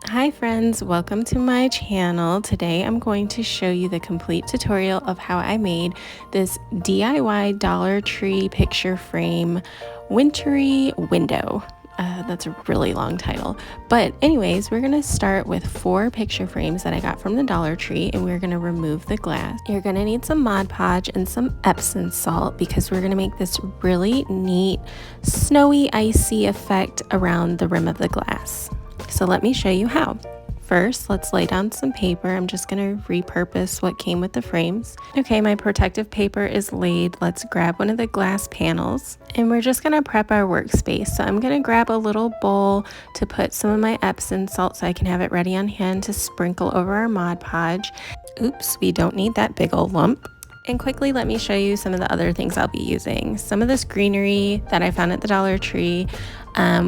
Hi friends, welcome to my channel. Today I'm going to show you the complete tutorial of how I made this DIY Dollar Tree picture frame wintry window. That's a really long title. But anyways, we're gonna start with 4 picture frames that I got from the Dollar Tree, and we're gonna remove the glass. You're gonna need some Mod Podge and some Epsom salt because we're gonna make this really neat snowy icy effect around the rim of the glass. So let me show you how. First, let's lay down some paper. I'm just going to repurpose what came with the frames. Okay, my protective paper is laid. Let's grab one of the glass panels and we're just going to prep our workspace. So I'm going to grab a little bowl to put some of my Epsom salt so I can have it ready on hand to sprinkle over our Mod Podge. Oops, we don't need that big old lump. And quickly, let me show you some of the other things I'll be using. Some of this greenery that I found at the Dollar Tree.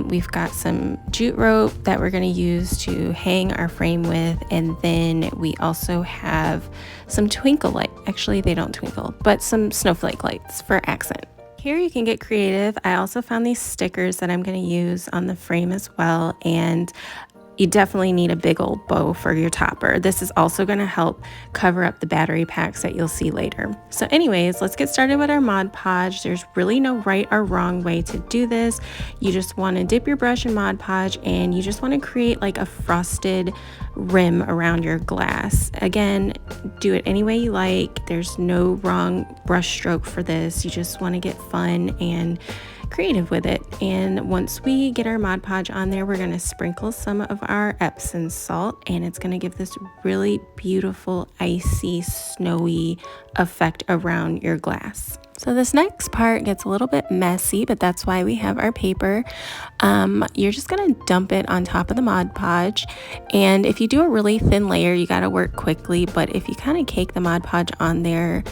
We've got some jute rope that we're going to use to hang our frame with. And then we also have some twinkle light. Actually, they don't twinkle, but some snowflake lights for accent. Here you can get creative. I also found these stickers that I'm going to use on the frame as well. And you definitely need a big old bow for your topper. This is also going to help cover up the battery packs that you'll see later. So anyways, let's get started with our Mod Podge. There's really no right or wrong way to do this. You just want to dip your brush in Mod Podge and you just want to create like a frosted rim around your glass. Again, do it any way you like. There's no wrong brush stroke for this. You just want to get fun and creative with it. And once we get our Mod Podge on there, we're going to sprinkle some of our Epsom salt, and it's going to give this really beautiful icy snowy effect around your glass. So this next part gets a little bit messy, but that's why we have our paper. You're just going to dump it on top of the Mod Podge, and if you do a really thin layer, you got to work quickly, but if you kind of cake the Mod Podge on there,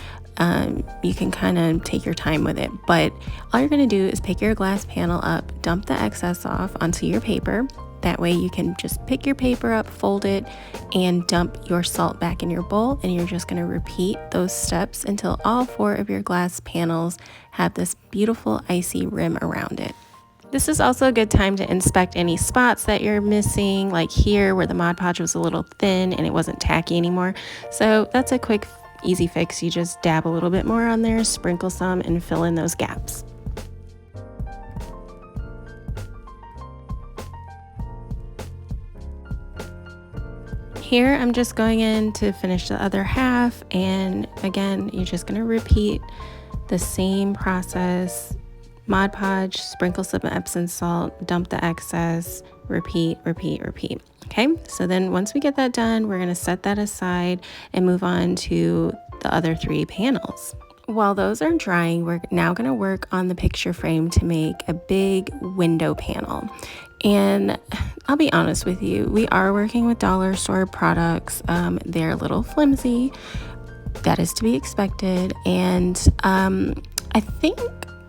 you can kind of take your time with it. But all you're going to do is pick your glass panel up, dump the excess off onto your paper. That way you can just pick your paper up, fold it, and dump your salt back in your bowl. And you're just going to repeat those steps until all 4 of your glass panels have this beautiful icy rim around it. This is also a good time to inspect any spots that you're missing, like here where the Mod Podge was a little thin and it wasn't tacky anymore. So that's a quick easy fix. You just dab a little bit more on there, sprinkle some, and fill in those gaps. Here I'm just going in to finish the other half, and again you're just going to repeat the same process. Mod Podge, sprinkle some Epsom salt, dump the excess, repeat. Okay, so then once we get that done, we're going to set that aside and move on to the other 3 panels. While those are drying, we're now going to work on the picture frame to make a big window panel. And I'll be honest with you, we are working with dollar store products. They're a little flimsy. That is to be expected. And I think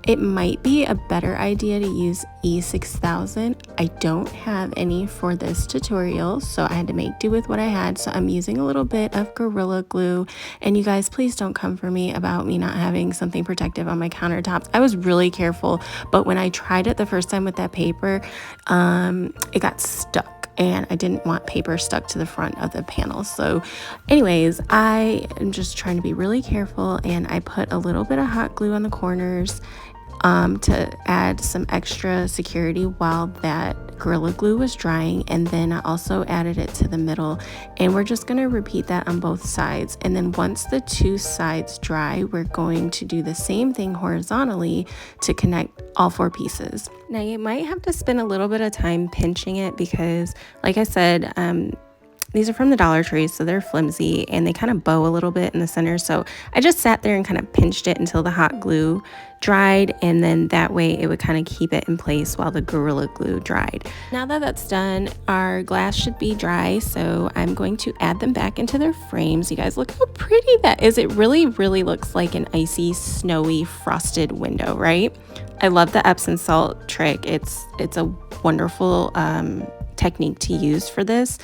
it might be a better idea to use E6000. I don't have any for this tutorial, so I had to make do with what I had. So I'm using a little bit of Gorilla Glue. And you guys, please don't come for me about me not having something protective on my countertops. I was really careful, but when I tried it the first time with that paper, it got stuck. And I didn't want paper stuck to the front of the panel. So anyways, I am just trying to be really careful, and I put a little bit of hot glue on the corners to add some extra security while that Gorilla Glue was drying. And then I also added it to the middle, and we're just going to repeat that on both sides. And then once the 2 sides dry, we're going to do the same thing horizontally to connect all 4 pieces. Now you might have to spend a little bit of time pinching it because, like I said, these are from the Dollar Tree, so they're flimsy and they kind of bow a little bit in the center. So I just sat there and kind of pinched it until the hot glue dried, and then that way it would kind of keep it in place while the Gorilla Glue dried. Now that that's done, our glass should be dry, so I'm going to add them back into their frames. You guys, look how pretty that is. It really looks like an icy, snowy, frosted window, right? I love the Epsom salt trick. It's a wonderful technique to use for this.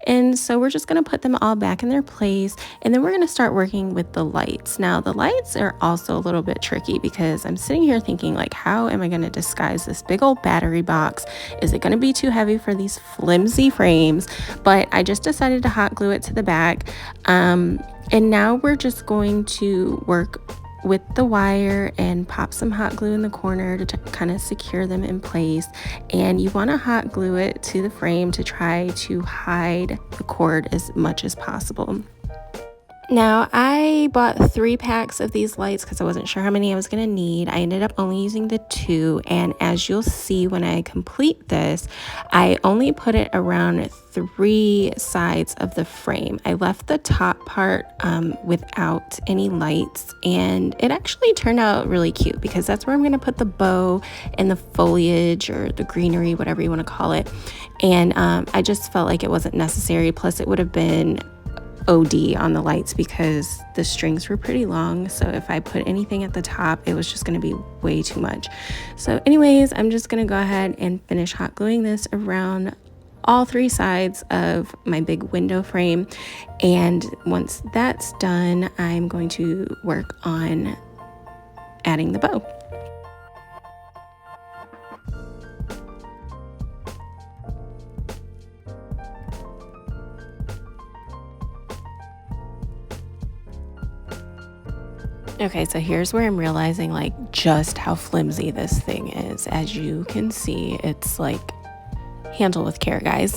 And so we're just going to put them all back in their place, and then we're going to start working with the lights. Now the lights are also a little bit tricky because I'm sitting here thinking, like, how am I going to disguise this big old battery box? Is it going to be too heavy for these flimsy frames? But I just decided to hot glue it to the back, and now we're just going to work with the wire and pop some hot glue in the corner to kind of secure them in place. And you want to hot glue it to the frame to try to hide the cord as much as possible. Now, I bought 3 packs of these lights because I wasn't sure how many I was going to need. I ended up only using the 2, and as you'll see when I complete this, I only put it around 3 sides of the frame. I left the top part without any lights, and it actually turned out really cute because that's where I'm going to put the bow and the foliage or the greenery, whatever you want to call it. And I just felt like it wasn't necessary. Plus, it would have been OD on the lights because the strings were pretty long, so if I put anything at the top, it was just going to be way too much. So anyways, I'm just going to go ahead and finish hot gluing this around all 3 sides of my big window frame, and once that's done, I'm going to work on adding the bow. Okay, so here's where I'm realizing like just how flimsy this thing is. As you can see, it's like handle with care, guys.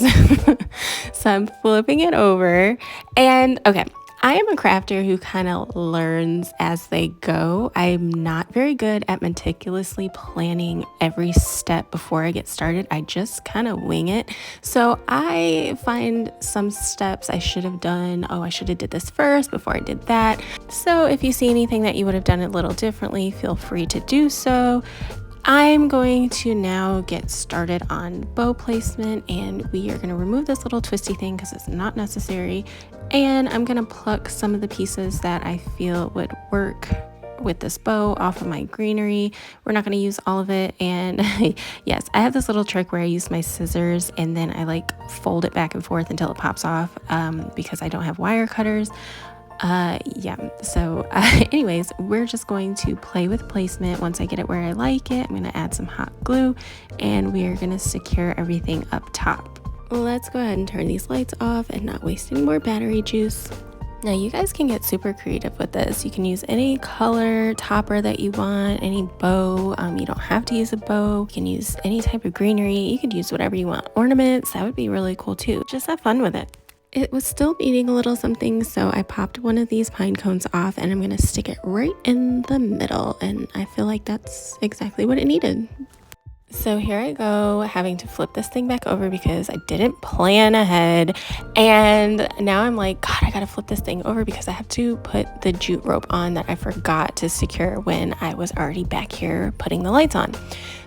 So I'm flipping it over, and okay, I am a crafter who kind of learns as they go. I'm not very good at meticulously planning every step before I get started. I just kind of wing it. So I find some steps I should have done. Oh, I should have did this first before I did that. So if you see anything that you would have done a little differently, feel free to do so. I'm going to now get started on bow placement, and we are going to remove this little twisty thing because it's not necessary, and I'm going to pluck some of the pieces that I feel would work with this bow off of my greenery. We're not going to use all of it, and yes, I have this little trick where I use my scissors and then I like fold it back and forth until it pops off because I don't have wire cutters. So anyways, we're just going to play with placement. Once I get it where I like it, I'm going to add some hot glue, and we are going to secure everything up top. Let's go ahead and turn these lights off and not waste any more battery juice. Now you guys can get super creative with this. You can use any color topper that you want, any bow. You don't have to use a bow. You can use any type of greenery. You could use whatever you want. Ornaments, that would be really cool too. Just have fun with it. It was still needing a little something, so I popped one of these pine cones off, and I'm going to stick it right in the middle, and I feel like that's exactly what it needed. So here I go, having to flip this thing back over because I didn't plan ahead, and now I'm like, God, I gotta flip this thing over because I have to put the jute rope on that I forgot to secure when I was already back here putting the lights on.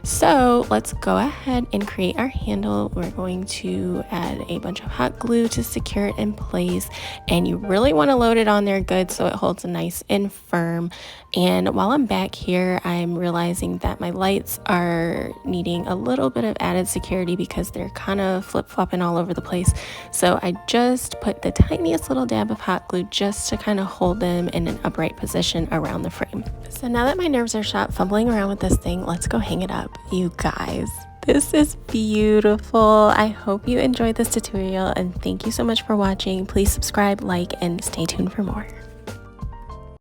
So let's go ahead and create our handle. We're going to add a bunch of hot glue to secure it in place, and you really want to load it on there good so it holds nice and firm. And while I'm back here, I'm realizing that my lights are needing a little bit of added security because they're kind of flip-flopping all over the place. So I just put the tiniest little dab of hot glue just to kind of hold them in an upright position around the frame. So now that my nerves are shot fumbling around with this thing, let's go hang it up. You guys, this is beautiful. I hope you enjoyed this tutorial, and thank you so much for watching. Please subscribe, like, and stay tuned for more.